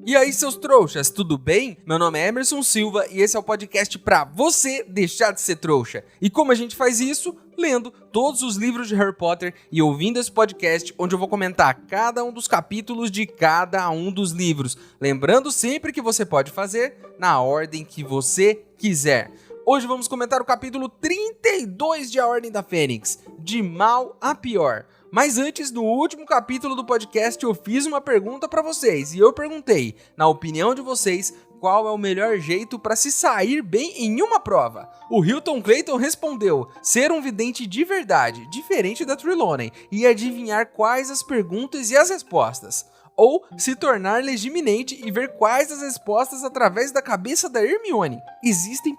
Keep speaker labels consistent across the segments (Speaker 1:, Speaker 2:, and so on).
Speaker 1: E aí, seus trouxas, tudo bem? Meu nome é Emerson Silva e esse é o podcast pra você deixar de ser trouxa. E como a gente faz isso? Lendo todos os livros de Harry Potter e ouvindo esse podcast, onde eu vou comentar cada um dos capítulos de cada um dos livros. Lembrando sempre que você pode fazer na ordem que você quiser. Hoje vamos comentar o capítulo 32 de A Ordem da Fênix, de mal a pior. Mas antes, no último capítulo do podcast, eu fiz uma pergunta pra vocês. E eu perguntei, na opinião de vocês, qual é o melhor jeito pra se sair bem em uma prova? O Hilton Clayton respondeu, ser um vidente de verdade, diferente da Trelawney, e adivinhar quais as perguntas e as respostas. Ou se tornar legiminente e ver quais as respostas através da cabeça da Hermione. Existem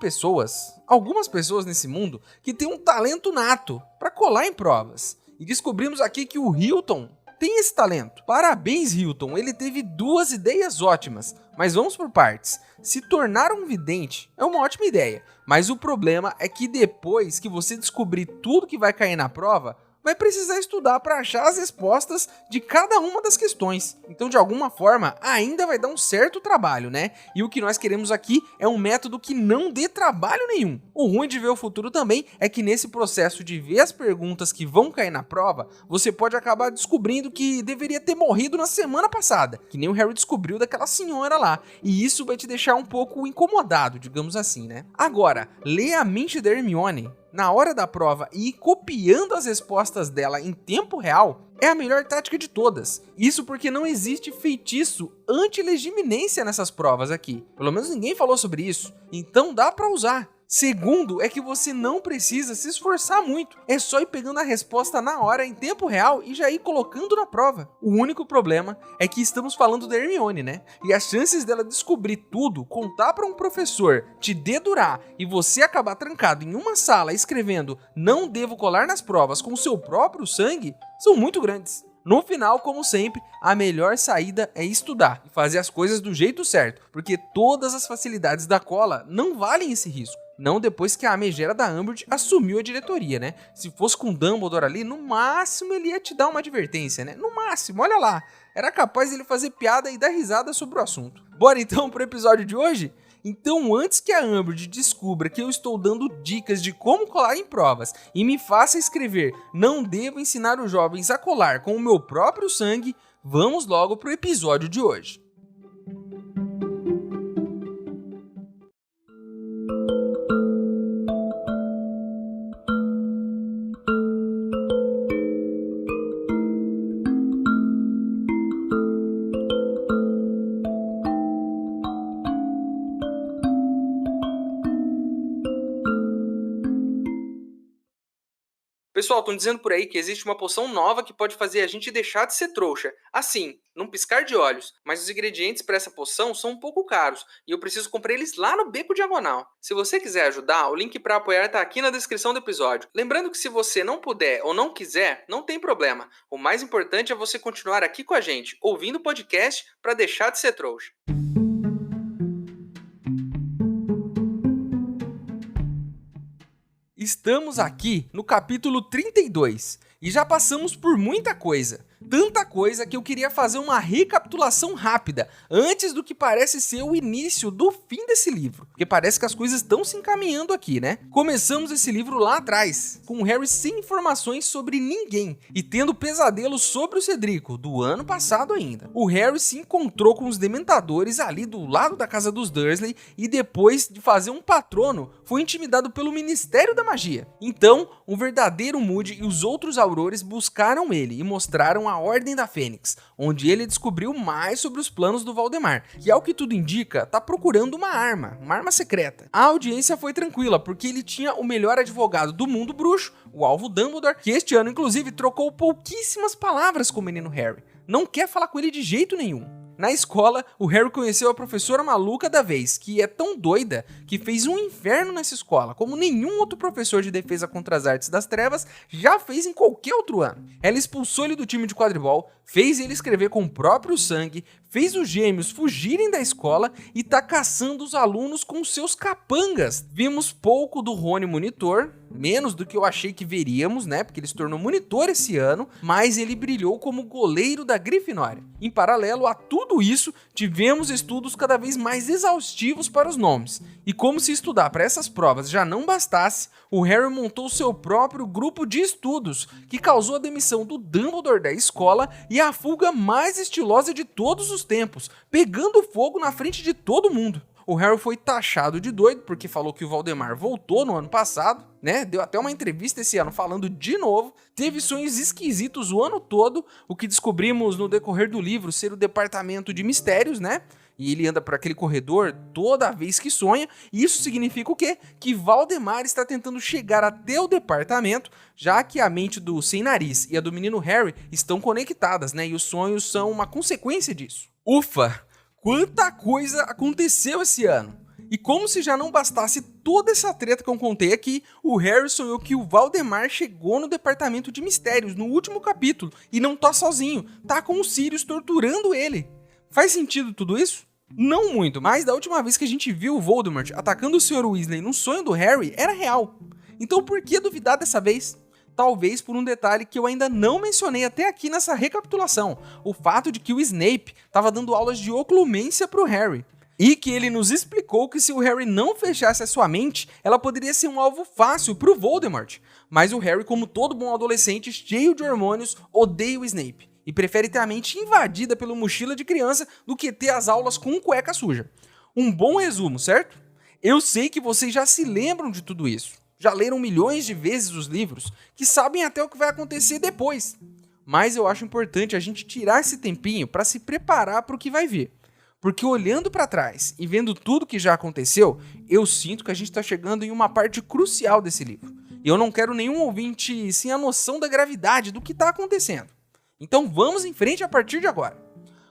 Speaker 1: algumas pessoas nesse mundo, que têm um talento nato pra colar em provas. E descobrimos aqui que o Hilton tem esse talento. Parabéns, Hilton, ele teve duas ideias ótimas. Mas vamos por partes. Se tornar um vidente é uma ótima ideia, mas o problema é que depois que você descobrir tudo que vai cair na prova, vai precisar estudar para achar as respostas de cada uma das questões. Então, de alguma forma, ainda vai dar um certo trabalho, né? E o que nós queremos aqui é um método que não dê trabalho nenhum. O ruim de ver o futuro também é que nesse processo de ver as perguntas que vão cair na prova, você pode acabar descobrindo que deveria ter morrido na semana passada, que nem o Harry descobriu daquela senhora lá. E isso vai te deixar um pouco incomodado, digamos assim, né? Agora, ler a mente da Hermione na hora da prova e ir copiando as respostas dela em tempo real é a melhor tática de todas. Isso porque não existe feitiço anti-legiminência nessas provas aqui. Pelo menos ninguém falou sobre isso. Então dá pra usar. Segundo, é que você não precisa se esforçar muito. É só ir pegando a resposta na hora, em tempo real, e já ir colocando na prova. O único problema é que estamos falando da Hermione, né? E as chances dela descobrir tudo, contar para um professor, te dedurar e você acabar trancado em uma sala escrevendo "não devo colar nas provas" com seu próprio sangue, são muito grandes. No final, como sempre, a melhor saída é estudar e fazer as coisas do jeito certo, porque todas as facilidades da cola não valem esse risco. Não depois que a megera da Umbridge assumiu a diretoria, né? Se fosse com Dumbledore ali, no máximo ele ia te dar uma advertência, né? No máximo, olha lá. Era capaz ele fazer piada e dar risada sobre o assunto. Bora então pro episódio de hoje? Então, antes que a Umbridge descubra que eu estou dando dicas de como colar em provas e me faça escrever "não devo ensinar os jovens a colar com o meu próprio sangue", vamos logo pro episódio de hoje. Pessoal, estão dizendo por aí que existe uma poção nova que pode fazer a gente deixar de ser trouxa. Assim, num piscar de olhos. Mas os ingredientes para essa poção são um pouco caros e eu preciso comprar eles lá no Beco Diagonal. Se você quiser ajudar, o link para apoiar está aqui na descrição do episódio. Lembrando que se você não puder ou não quiser, não tem problema. O mais importante é você continuar aqui com a gente, ouvindo o podcast para deixar de ser trouxa. Estamos aqui no capítulo 32 e já passamos por muita coisa. Tanta coisa que eu queria fazer uma recapitulação rápida antes do que parece ser o início do fim desse livro. Porque parece que as coisas estão se encaminhando aqui, né? Começamos esse livro lá atrás, com o Harry sem informações sobre ninguém e tendo pesadelos sobre o Cedrico, do ano passado ainda. O Harry se encontrou com os Dementadores ali do lado da casa dos Dursley e depois de fazer um patrono, foi intimidado pelo Ministério da Magia. Então, o verdadeiro Moody e os outros Aurores buscaram ele e mostraram a Ordem da Fênix, onde ele descobriu mais sobre os planos do Valdemar, que ao que tudo indica, tá procurando uma arma secreta. A audiência foi tranquila, porque ele tinha o melhor advogado do mundo bruxo, o Alvo Dumbledore, que este ano inclusive trocou pouquíssimas palavras com o menino Harry. Não quer falar com ele de jeito nenhum. Na escola, o Harry conheceu a professora maluca da vez, que é tão doida que fez um inferno nessa escola, como nenhum outro professor de defesa contra as artes das trevas já fez em qualquer outro ano. Ela expulsou ele do time de quadribol, fez ele escrever com o próprio sangue, fez os gêmeos fugirem da escola e tá caçando os alunos com seus capangas. Vimos pouco do Rony Monitor, menos do que eu achei que veríamos, né? Porque ele se tornou monitor esse ano, mas ele brilhou como goleiro da Grifinória. Em paralelo a tudo isso, tivemos estudos cada vez mais exaustivos para os nomes. E como se estudar para essas provas já não bastasse, o Harry montou seu próprio grupo de estudos, que causou a demissão do Dumbledore da escola e a fuga mais estilosa de todos os tempos, pegando fogo na frente de todo mundo. O Harry foi taxado de doido porque falou que o Voldemort voltou no ano passado, né? Deu até uma entrevista esse ano falando de novo. Teve sonhos esquisitos o ano todo, o que descobrimos no decorrer do livro ser o departamento de mistérios, né? E ele anda por aquele corredor toda vez que sonha. E isso significa o quê? Que Valdemar está tentando chegar até o departamento, já que a mente do Sem Nariz e a do menino Harry estão conectadas, né? E os sonhos são uma consequência disso. Ufa! Quanta coisa aconteceu esse ano! E como se já não bastasse toda essa treta que eu contei aqui, o Harry sonhou que o Valdemar chegou no departamento de mistérios no último capítulo e não tá sozinho, tá com o Sirius torturando ele. Faz sentido tudo isso? Não muito, mas da última vez que a gente viu o Voldemort atacando o Sr. Weasley no sonho do Harry, era real. Então por que duvidar dessa vez? Talvez por um detalhe que eu ainda não mencionei até aqui nessa recapitulação, o fato de que o Snape estava dando aulas de oclumência pro Harry. E que ele nos explicou que se o Harry não fechasse a sua mente, ela poderia ser um alvo fácil pro Voldemort. Mas o Harry, como todo bom adolescente cheio de hormônios, odeia o Snape. E prefere ter a mente invadida pelo mochila de criança do que ter as aulas com cueca suja. Um bom resumo, certo? Eu sei que vocês já se lembram de tudo isso. Já leram milhões de vezes os livros, que sabem até o que vai acontecer depois. Mas eu acho importante a gente tirar esse tempinho para se preparar para o que vai vir. Porque olhando para trás e vendo tudo que já aconteceu, eu sinto que a gente está chegando em uma parte crucial desse livro. E eu não quero nenhum ouvinte sem a noção da gravidade do que está acontecendo. Então vamos em frente a partir de agora.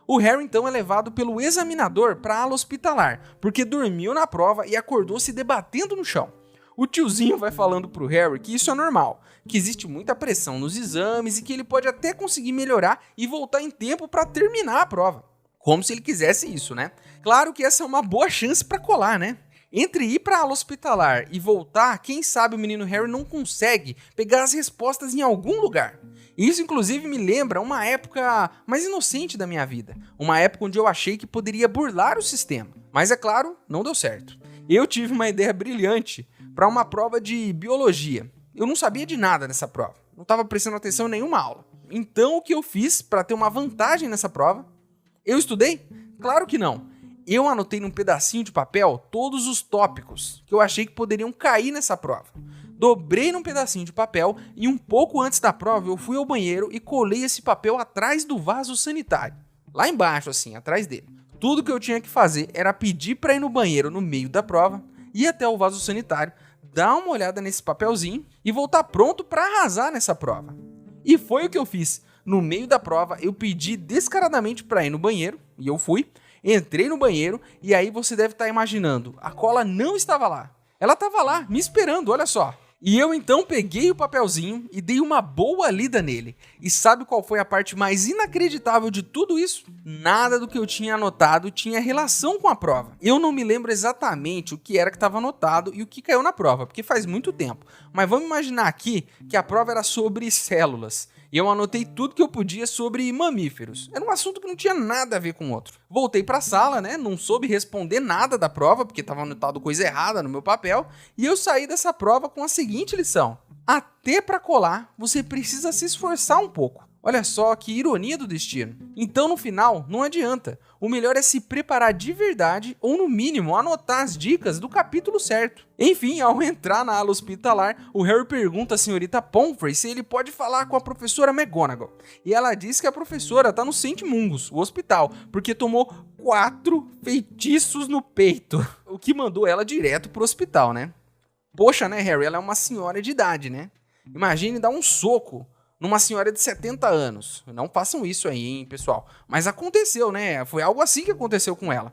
Speaker 1: O Harry então é levado pelo examinador para a ala hospitalar, porque dormiu na prova e acordou se debatendo no chão. O tiozinho vai falando pro Harry que isso é normal, que existe muita pressão nos exames e que ele pode até conseguir melhorar e voltar em tempo para terminar a prova. Como se ele quisesse isso, né? Claro que essa é uma boa chance para colar, né? Entre ir para a ala hospitalar e voltar, quem sabe o menino Harry não consegue pegar as respostas em algum lugar. Isso inclusive me lembra uma época mais inocente da minha vida, uma época onde eu achei que poderia burlar o sistema. Mas é claro, não deu certo. Eu tive uma ideia brilhante para uma prova de biologia. Eu não sabia de nada nessa prova, não estava prestando atenção em nenhuma aula. Então o que eu fiz para ter uma vantagem nessa prova? Eu estudei? Claro que não. Eu anotei num pedacinho de papel todos os tópicos que eu achei que poderiam cair nessa prova. Dobrei num pedacinho de papel e um pouco antes da prova eu fui ao banheiro e colei esse papel atrás do vaso sanitário. Lá embaixo, assim, atrás dele. Tudo que eu tinha que fazer era pedir para ir no banheiro no meio da prova, ir até o vaso sanitário, dar uma olhada nesse papelzinho e voltar pronto para arrasar nessa prova. E foi o que eu fiz. No meio da prova, eu pedi descaradamente para ir no banheiro, e eu fui. Entrei no banheiro, e aí você deve estar imaginando, a cola não estava lá. Ela estava lá, me esperando, olha só. E eu então peguei o papelzinho e dei uma boa lida nele. E sabe qual foi a parte mais inacreditável de tudo isso? Nada do que eu tinha anotado tinha relação com a prova. Eu não me lembro exatamente o que era que estava anotado e o que caiu na prova, porque faz muito tempo. Mas vamos imaginar aqui que a prova era sobre células. E eu anotei tudo que eu podia sobre mamíferos. Era um assunto que não tinha nada a ver com o outro. Voltei para a sala, né? Não soube responder nada da prova, porque estava anotado coisa errada no meu papel. E eu saí dessa prova com a seguinte lição. Até para colar, você precisa se esforçar um pouco. Olha só que ironia do destino. Então, no final, não adianta. O melhor é se preparar de verdade ou, no mínimo, anotar as dicas do capítulo certo. Enfim, ao entrar na ala hospitalar, o Harry pergunta à senhorita Pomfrey se ele pode falar com a professora McGonagall. E ela diz que a professora tá no St. Mungo's, o hospital, porque tomou 4 feitiços no peito. O que mandou ela direto pro hospital, né? Poxa, né, Harry? Ela é uma senhora de idade, né? Imagine dar um soco numa senhora de 70 anos. Não façam isso aí, hein, pessoal. Mas aconteceu, né? Foi algo assim que aconteceu com ela.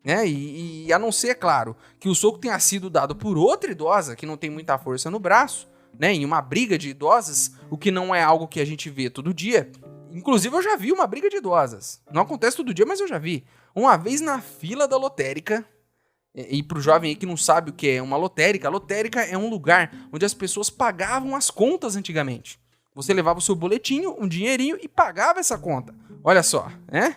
Speaker 1: Né? E a não ser, é claro, que o soco tenha sido dado por outra idosa que não tem muita força no braço, né? Em uma briga de idosas, o que não é algo que a gente vê todo dia. Inclusive, eu já vi uma briga de idosas. Não acontece todo dia, mas eu já vi. Uma vez na fila da lotérica, E pro jovem aí que não sabe o que é uma lotérica, a lotérica é um lugar onde as pessoas pagavam as contas antigamente. Você levava o seu boletinho, um dinheirinho e pagava essa conta. Olha só, né?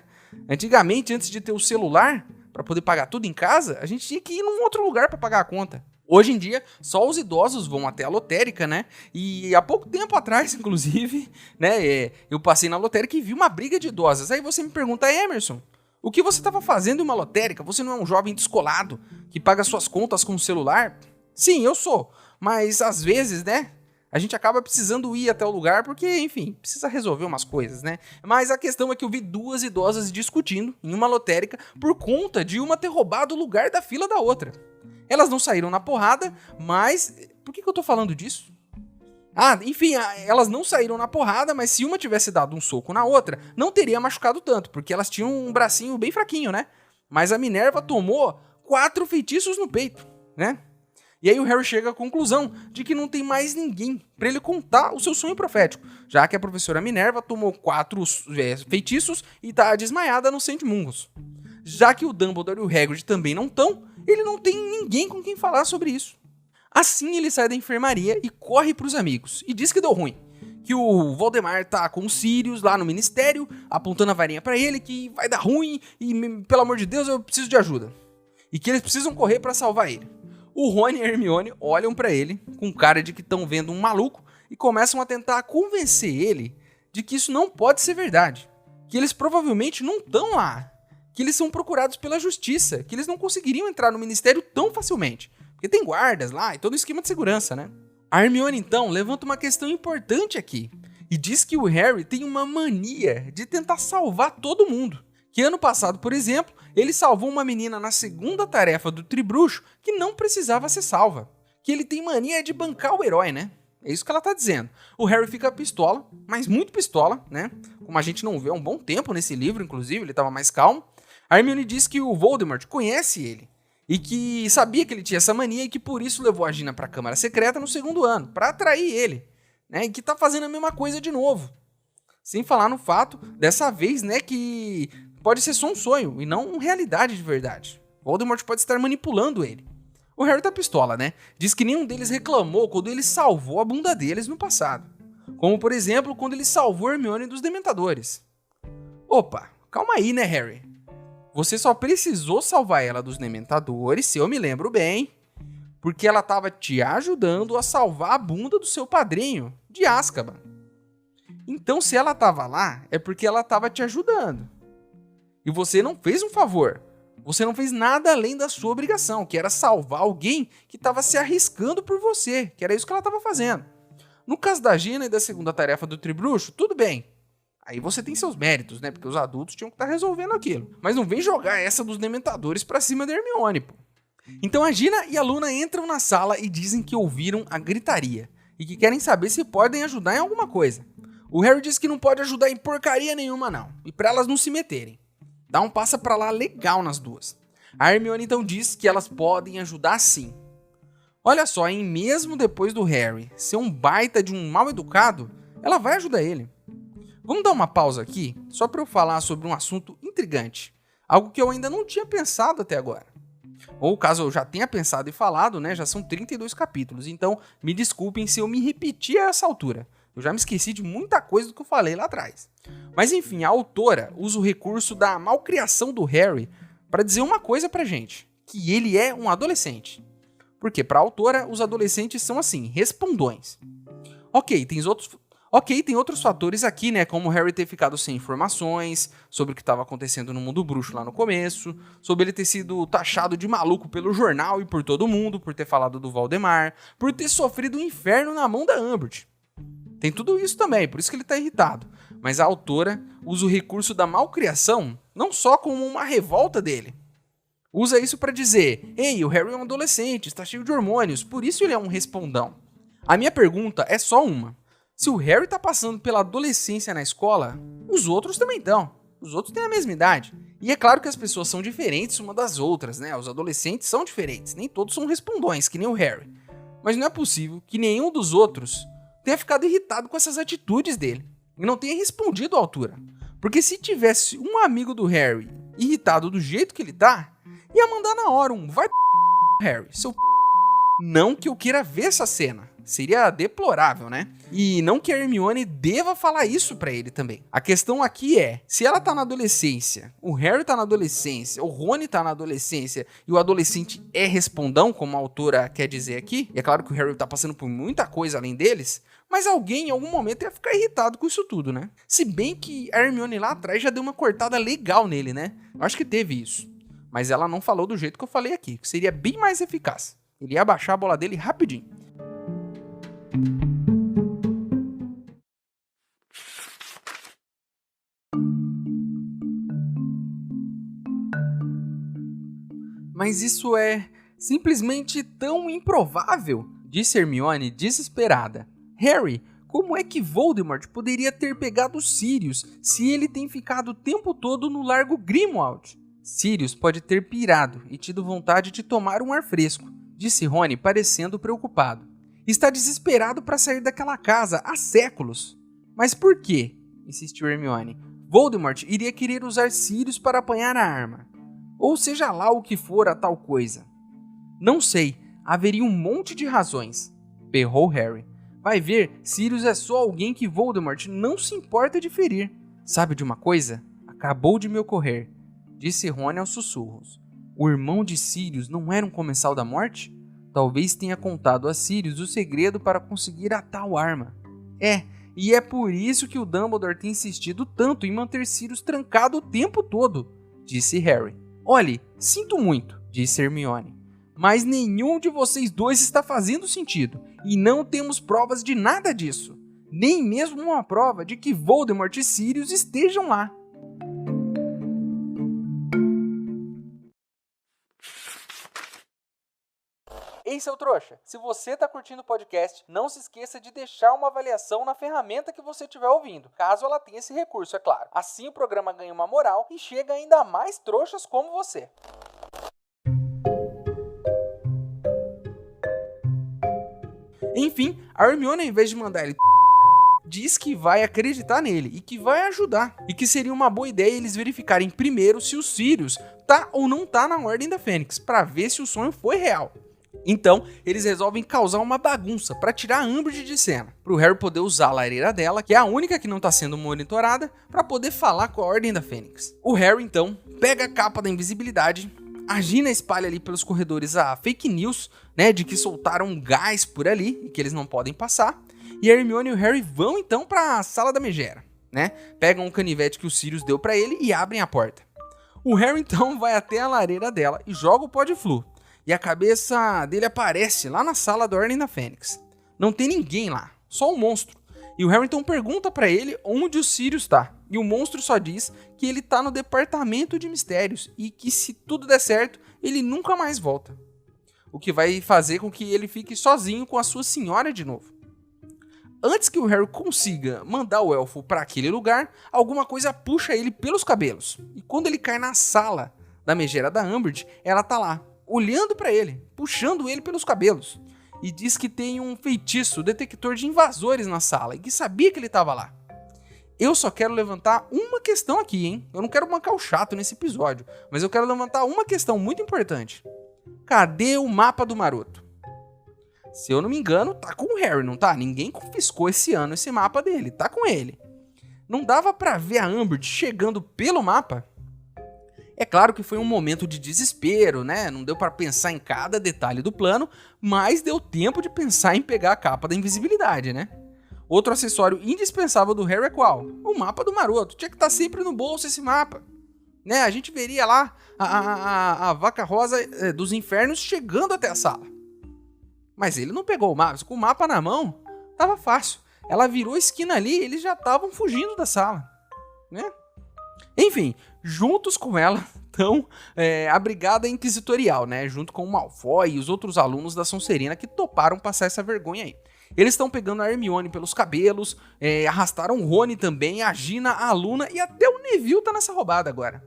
Speaker 1: Antigamente, antes de ter o celular, para poder pagar tudo em casa, a gente tinha que ir num outro lugar para pagar a conta. Hoje em dia, só os idosos vão até a lotérica, né? E há pouco tempo atrás, inclusive, né, eu passei na lotérica e vi uma briga de idosas. Aí você me pergunta, Emerson, o que você estava fazendo em uma lotérica? Você não é um jovem descolado que paga suas contas com o celular? Sim, eu sou. Mas às vezes, né, a gente acaba precisando ir até o lugar porque, enfim, precisa resolver umas coisas, né? Mas a questão é que eu vi duas idosas discutindo em uma lotérica por conta de uma ter roubado o lugar da fila da outra. Elas não saíram na porrada, mas... Por que eu tô falando disso? Enfim, elas não saíram na porrada, mas se uma tivesse dado um soco na outra, não teria machucado tanto, porque elas tinham um bracinho bem fraquinho, né? Mas a Minerva tomou 4 feitiços no peito, né? E aí o Harry chega à conclusão de que não tem mais ninguém para ele contar o seu sonho profético, já que a professora Minerva tomou 4 feitiços e tá desmaiada no Sandmungus. Já que o Dumbledore e o Hagrid também não estão, ele não tem ninguém com quem falar sobre isso. Assim ele sai da enfermaria e corre pros amigos, e diz que deu ruim. Que o Voldemort tá com o Sirius lá no ministério, apontando a varinha pra ele, que vai dar ruim e, pelo amor de Deus, eu preciso de ajuda. E que eles precisam correr pra salvar ele. O Rony e a Hermione olham pra ele, com cara de que estão vendo um maluco, e começam a tentar convencer ele de que isso não pode ser verdade. Que eles provavelmente não estão lá. Que eles são procurados pela justiça, que eles não conseguiriam entrar no ministério tão facilmente. Porque tem guardas lá e todo o esquema de segurança, né? A Hermione, então, levanta uma questão importante aqui. E diz que o Harry tem uma mania de tentar salvar todo mundo. Que ano passado, por exemplo, ele salvou uma menina na segunda tarefa do Tribruxo que não precisava ser salva. Que ele tem mania de bancar o herói, né? É isso que ela tá dizendo. O Harry fica pistola, mas muito pistola, né? Como a gente não vê há um bom tempo nesse livro, inclusive, ele tava mais calmo. A Hermione diz que o Voldemort conhece ele. E que sabia que ele tinha essa mania e que por isso levou a Gina pra Câmara Secreta no segundo ano, pra atrair ele, né? E que tá fazendo a mesma coisa de novo. Sem falar no fato, dessa vez, né, que pode ser só um sonho e não uma realidade de verdade. Voldemort pode estar manipulando ele. O Harry tá pistola, né? Diz que nenhum deles reclamou quando ele salvou a bunda deles no passado. Como, por exemplo, quando ele salvou Hermione dos Dementadores. Opa, calma aí, né, Harry? Você só precisou salvar ela dos Dementadores, se eu me lembro bem, porque ela estava te ajudando a salvar a bunda do seu padrinho, de Azkaban. Então, se ela estava lá, é porque ela estava te ajudando. E você não fez um favor. Você não fez nada além da sua obrigação, que era salvar alguém que estava se arriscando por você, que era isso que ela estava fazendo. No caso da Gina e da segunda tarefa do Tribruxo, tudo bem. Aí você tem seus méritos, né? Porque os adultos tinham que estar resolvendo aquilo. Mas não vem jogar essa dos Dementadores pra cima da Hermione, pô. Então a Gina e a Luna entram na sala e dizem que ouviram a gritaria. E que querem saber se podem ajudar em alguma coisa. O Harry diz que não pode ajudar em porcaria nenhuma, não. E pra elas não se meterem. Dá um passa pra lá legal nas duas. A Hermione então diz que elas podem ajudar sim. Olha só, hein? Mesmo depois do Harry ser um baita de um mal educado, ela vai ajudar ele. Vamos dar uma pausa aqui, só para eu falar sobre um assunto intrigante. Algo que eu ainda não tinha pensado até agora. Ou caso eu já tenha pensado e falado, né, já são 32 capítulos, então me desculpem se eu me repetir a essa altura. Eu já me esqueci de muita coisa do que eu falei lá atrás. Mas enfim, a autora usa o recurso da malcriação do Harry para dizer uma coisa pra gente, que ele é um adolescente. Porque para a autora, os adolescentes são assim, respondões. Ok, tem outros fatores aqui, né, como o Harry ter ficado sem informações sobre o que estava acontecendo no mundo bruxo lá no começo, sobre ele ter sido taxado de maluco pelo jornal e por todo mundo, por ter falado do Valdemar, por ter sofrido um inferno na mão da Umbridge. Tem tudo isso também, por isso que ele tá irritado. Mas a autora usa o recurso da malcriação não só como uma revolta dele. Usa isso para dizer, ei, o Harry é um adolescente, está cheio de hormônios, por isso ele é um respondão. A minha pergunta é só uma. Se o Harry tá passando pela adolescência na escola, os outros também estão. Os outros têm a mesma idade. E é claro que as pessoas são diferentes uma das outras, né? Os adolescentes são diferentes. Nem todos são respondões, que nem o Harry. Mas não é possível que nenhum dos outros tenha ficado irritado com essas atitudes dele. E não tenha respondido à altura. Porque se tivesse um amigo do Harry irritado do jeito que ele tá, ia mandar na hora um vai Harry, seu Não que eu queira ver essa cena. Seria deplorável, né? E não que a Hermione deva falar isso pra ele também. A questão aqui é, se ela tá na adolescência, o Harry tá na adolescência, o Rony tá na adolescência e o adolescente é respondão, como a autora quer dizer aqui, e é claro que o Harry tá passando por muita coisa além deles, mas alguém em algum momento ia ficar irritado com isso tudo, né? Se bem que a Hermione lá atrás já deu uma cortada legal nele, né? Eu acho que teve isso. Mas ela não falou do jeito que eu falei aqui, que seria bem mais eficaz. Ele ia abaixar a bola dele rapidinho. Mas isso é simplesmente tão improvável, disse Hermione desesperada. Harry, como é que Voldemort poderia ter pegado Sirius se ele tem ficado o tempo todo no Largo Grimmauld? Sirius pode ter pirado e tido vontade de tomar um ar fresco, disse Rony parecendo preocupado. Está desesperado para sair daquela casa há séculos. Mas por quê? Insistiu Hermione. Voldemort iria querer usar Sirius para apanhar a arma. Ou seja lá o que for a tal coisa. Não sei, haveria um monte de razões, berrou Harry. Vai ver, Sirius é só alguém que Voldemort não se importa de ferir. Sabe de uma coisa? Acabou de me ocorrer, disse Rony aos sussurros. O irmão de Sirius não era um comensal da morte? Talvez tenha contado a Sirius o segredo para conseguir a tal arma. E é por isso que o Dumbledore tem insistido tanto em manter Sirius trancado o tempo todo, disse Harry. Olhe, sinto muito, disse Hermione, mas nenhum de vocês dois está fazendo sentido, e não temos provas de nada disso, nem mesmo uma prova de que Voldemort e Sirius estejam lá. Ei, seu trouxa, se você tá curtindo o podcast, não se esqueça de deixar uma avaliação na ferramenta que você estiver ouvindo, caso ela tenha esse recurso, é claro. Assim o programa ganha uma moral e chega ainda a mais trouxas como você. Enfim, a Hermione, ao invés de mandar ele diz que vai acreditar nele e que vai ajudar. E que seria uma boa ideia eles verificarem primeiro se o Sirius tá ou não tá na Ordem da Fênix, para ver se o sonho foi real. Então, eles resolvem causar uma bagunça para tirar a Umbridge de cena, para o Harry poder usar a lareira dela, que é a única que não está sendo monitorada, para poder falar com a Ordem da Fênix. O Harry, então, pega a capa da invisibilidade, a Gina espalha ali pelos corredores a fake news, né, de que soltaram um gás por ali e que eles não podem passar, e a Hermione e o Harry vão então para a sala da megera, né, pegam o canivete que o Sirius deu para ele e abrem a porta. O Harry, então, vai até a lareira dela e joga o pó de Flu. E a cabeça dele aparece lá na sala da Ordem da Fênix. Não tem ninguém lá, só um monstro. E o Harry então pergunta pra ele onde o Sirius tá. E o monstro só diz que ele tá no departamento de mistérios e que se tudo der certo, ele nunca mais volta. O que vai fazer com que ele fique sozinho com a sua senhora de novo. Antes que o Harry consiga mandar o elfo pra aquele lugar, alguma coisa puxa ele pelos cabelos. E quando ele cai na sala da megera da Umbridge, ela tá lá, olhando pra ele, puxando ele pelos cabelos. E diz que tem um feitiço, detector de invasores na sala, e que sabia que ele tava lá. Eu só quero levantar uma questão aqui, hein? Eu não quero bancar o chato nesse episódio, mas eu quero levantar uma questão muito importante. Cadê o mapa do Maroto? Se eu não me engano, tá com o Harry, não tá? Ninguém confiscou esse ano esse mapa dele, tá com ele. Não dava pra ver a Umbridge chegando pelo mapa? É claro que foi um momento de desespero, né? Não deu para pensar em cada detalhe do plano, mas deu tempo de pensar em pegar a capa da invisibilidade, né? Outro acessório indispensável do Harry é qual? O mapa do Maroto. Tinha que estar sempre no bolso esse mapa. Né? A gente veria lá a vaca rosa dos infernos chegando até a sala. Mas ele não pegou o mapa. Com o mapa na mão, tava fácil. Ela virou a esquina ali e eles já estavam fugindo da sala. Né? Enfim, juntos com ela estão a Brigada Inquisitorial, né? Junto com o Malfoy e os outros alunos da Sonserina que toparam passar essa vergonha aí. Eles estão pegando a Hermione pelos cabelos, arrastaram o Rony também, a Gina, a Luna e até o Neville tá nessa roubada agora.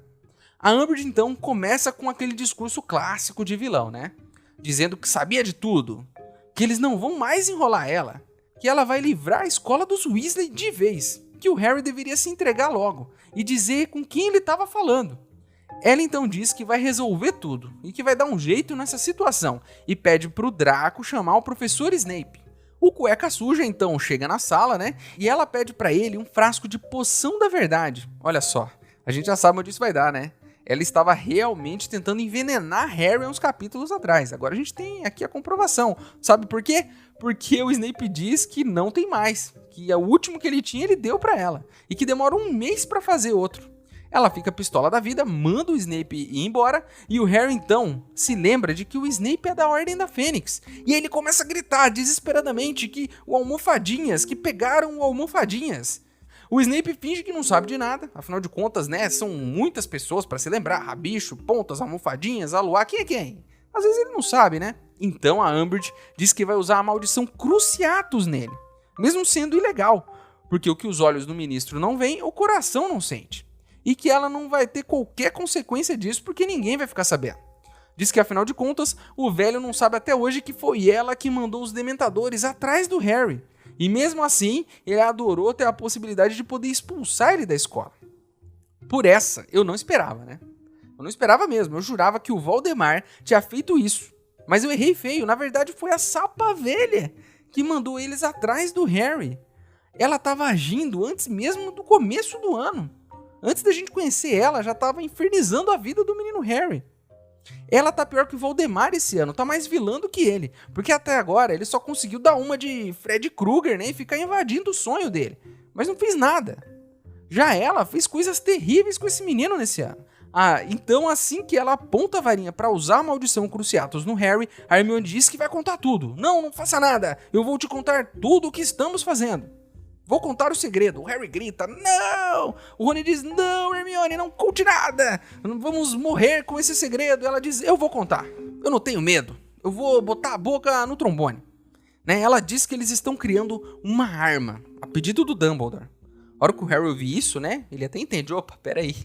Speaker 1: A Umbridge então começa com aquele discurso clássico de vilão, né? Dizendo que sabia de tudo, que eles não vão mais enrolar ela, que ela vai livrar a escola dos Weasley de vez, que o Harry deveria se entregar logo e dizer com quem ele estava falando. Ela então diz que vai resolver tudo e que vai dar um jeito nessa situação e pede pro Draco chamar o professor Snape. O cueca suja então chega na sala, né? E ela pede pra ele um frasco de poção da verdade. Olha só, a gente já sabe onde isso vai dar, né? Ela estava realmente tentando envenenar Harry uns capítulos atrás. Agora a gente tem aqui a comprovação. Sabe por quê? Porque o Snape diz que não tem mais. Que o último que ele tinha, ele deu pra ela. E que demora um mês pra fazer outro. Ela fica pistola da vida, manda o Snape ir embora. E o Harry então se lembra de que o Snape é da Ordem da Fênix. E aí ele começa a gritar desesperadamente que o Almofadinhas, que pegaram o Almofadinhas. O Snape finge que não sabe de nada, afinal de contas, né, são muitas pessoas pra se lembrar, Rabicho, Pontas, Almofadinhas, Aluá, quem é quem? Às vezes ele não sabe, né? Então a Umbridge diz que vai usar a maldição Cruciatus nele, mesmo sendo ilegal, porque o que os olhos do ministro não veem, o coração não sente. E que ela não vai ter qualquer consequência disso porque ninguém vai ficar sabendo. Diz que afinal de contas, o velho não sabe até hoje que foi ela que mandou os dementadores atrás do Harry. E mesmo assim, ele adorou ter a possibilidade de poder expulsar ele da escola. Por essa, eu não esperava, né? Eu não esperava mesmo, eu jurava que o Voldemort tinha feito isso. Mas eu errei feio, na verdade foi a Sapa Velha que mandou eles atrás do Harry. Ela estava agindo antes mesmo do começo do ano. Antes da gente conhecer ela, já estava infernizando a vida do menino Harry. Ela tá pior que o Voldemort esse ano, tá mais vilã do que ele, porque até agora ele só conseguiu dar uma de Fred Krueger, né, e ficar invadindo o sonho dele, mas não fez nada. Já ela fez coisas terríveis com esse menino nesse ano. Então assim que ela aponta a varinha pra usar a maldição Cruciatus no Harry, a Hermione diz que vai contar tudo. Não faça nada, eu vou te contar tudo o que estamos fazendo. Vou contar o segredo. O Harry grita, não! O Rony diz, não, Hermione, não conte nada. Vamos morrer com esse segredo. Ela diz, eu vou contar. Eu não tenho medo. Eu vou botar a boca no trombone. Né? Ela diz que eles estão criando uma arma, a pedido do Dumbledore. A hora que o Harry ouvir isso, né, ele até entende, opa, peraí.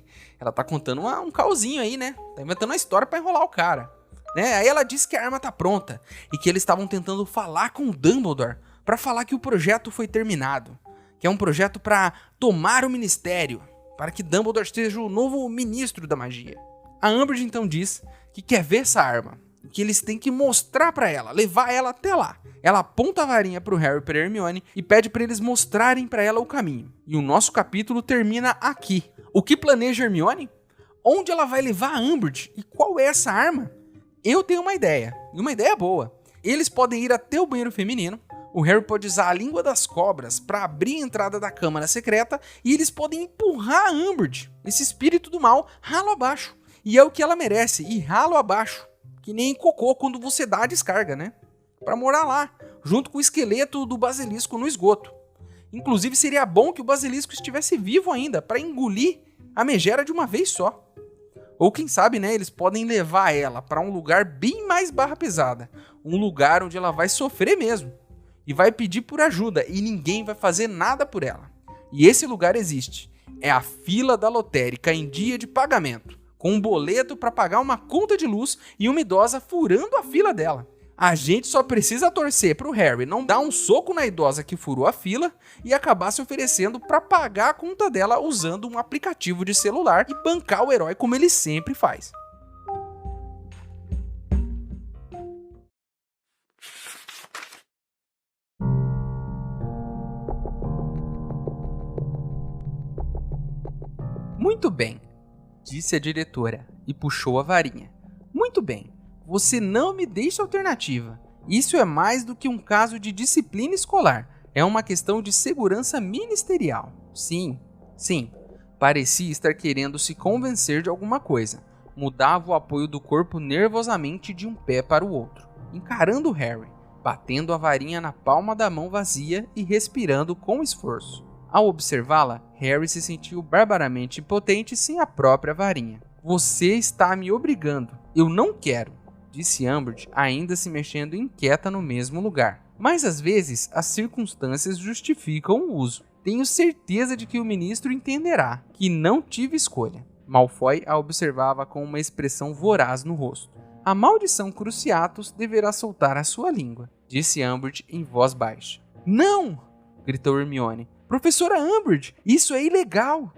Speaker 1: Ela tá contando um caosinho aí, né? Tá inventando uma história pra enrolar o cara. Né? Aí ela diz que a arma tá pronta e que eles estavam tentando falar com o Dumbledore pra falar que o projeto foi terminado. Que é um projeto para tomar o ministério, para que Dumbledore seja o novo ministro da magia. A Umbridge então diz que quer ver essa arma, que eles têm que mostrar para ela, levar ela até lá. Ela aponta a varinha pro Harry e pra Hermione e pede para eles mostrarem para ela o caminho. E o nosso capítulo termina aqui. O que planeja Hermione? Onde ela vai levar a Umbridge? E qual é essa arma? Eu tenho uma ideia, e uma ideia boa. Eles podem ir até o banheiro feminino. O Harry pode usar a língua das cobras para abrir a entrada da câmara secreta e eles podem empurrar a Umbridge, esse espírito do mal, ralo abaixo. E é o que ela merece, ir ralo abaixo. Que nem cocô quando você dá a descarga, né? Para morar lá, junto com o esqueleto do basilisco no esgoto. Inclusive seria bom que o basilisco estivesse vivo ainda, para engolir a megera de uma vez só. Ou quem sabe, né, eles podem levar ela para um lugar bem mais barra pesada. Um lugar onde ela vai sofrer mesmo. E vai pedir por ajuda, e ninguém vai fazer nada por ela. E esse lugar existe. É a fila da lotérica em dia de pagamento, com um boleto para pagar uma conta de luz e uma idosa furando a fila dela. A gente só precisa torcer pro Harry não dar um soco na idosa que furou a fila e acabar se oferecendo para pagar a conta dela usando um aplicativo de celular e bancar o herói como ele sempre faz. Muito bem, disse a diretora e puxou a varinha. Muito bem, você não me deixa alternativa. Isso é mais do que um caso de disciplina escolar. É uma questão de segurança ministerial. Sim. Parecia estar querendo se convencer de alguma coisa. Mudava o apoio do corpo nervosamente de um pé para o outro, encarando Harry, batendo a varinha na palma da mão vazia e respirando com esforço. Ao observá-la, Harry se sentiu barbaramente impotente sem a própria varinha. Você está me obrigando. Eu não quero, disse Umbridge, ainda se mexendo inquieta no mesmo lugar. Mas às vezes as circunstâncias justificam o uso. Tenho certeza de que o ministro entenderá que não tive escolha. Malfoy a observava com uma expressão voraz no rosto. A maldição Cruciatus deverá soltar a sua língua, disse Umbridge em voz baixa. Não! Gritou Hermione. Professora Umbridge, isso é ilegal!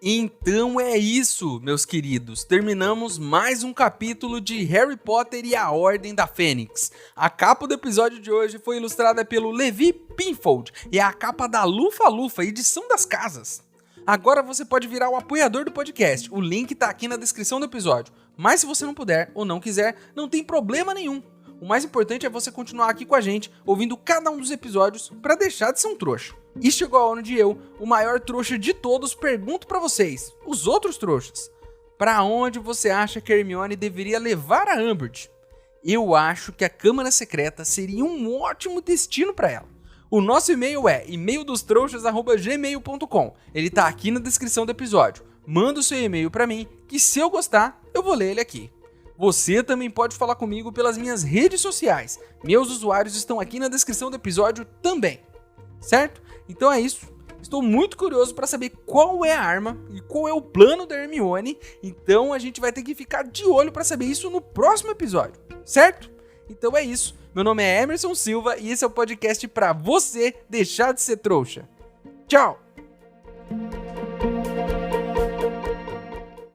Speaker 1: Então é isso, meus queridos. Terminamos mais um capítulo de Harry Potter e a Ordem da Fênix. A capa do episódio de hoje foi ilustrada pelo Levi Pinfold e é a capa da Lufa Lufa, edição das casas. Agora você pode virar o apoiador do podcast. O link tá aqui na descrição do episódio. Mas se você não puder ou não quiser, não tem problema nenhum. O mais importante é você continuar aqui com a gente, ouvindo cada um dos episódios para deixar de ser um trouxa. E chegou a hora de eu, o maior trouxa de todos, pergunto pra vocês, os outros trouxas, pra onde você acha que a Hermione deveria levar a Umbridge? Eu acho que a Câmara Secreta seria um ótimo destino pra ela. O nosso e-mail é e-maildostrouxas@gmail.com. Ele tá aqui na descrição do episódio. Manda o seu e-mail pra mim, que se eu gostar, eu vou ler ele aqui. Você também pode falar comigo pelas minhas redes sociais. Meus usuários estão aqui na descrição do episódio também. Certo? Então é isso. Estou muito curioso para saber qual é a arma e qual é o plano da Hermione. Então a gente vai ter que ficar de olho para saber isso no próximo episódio. Certo? Então é isso. Meu nome é Emerson Silva e esse é o podcast para você deixar de ser trouxa. Tchau!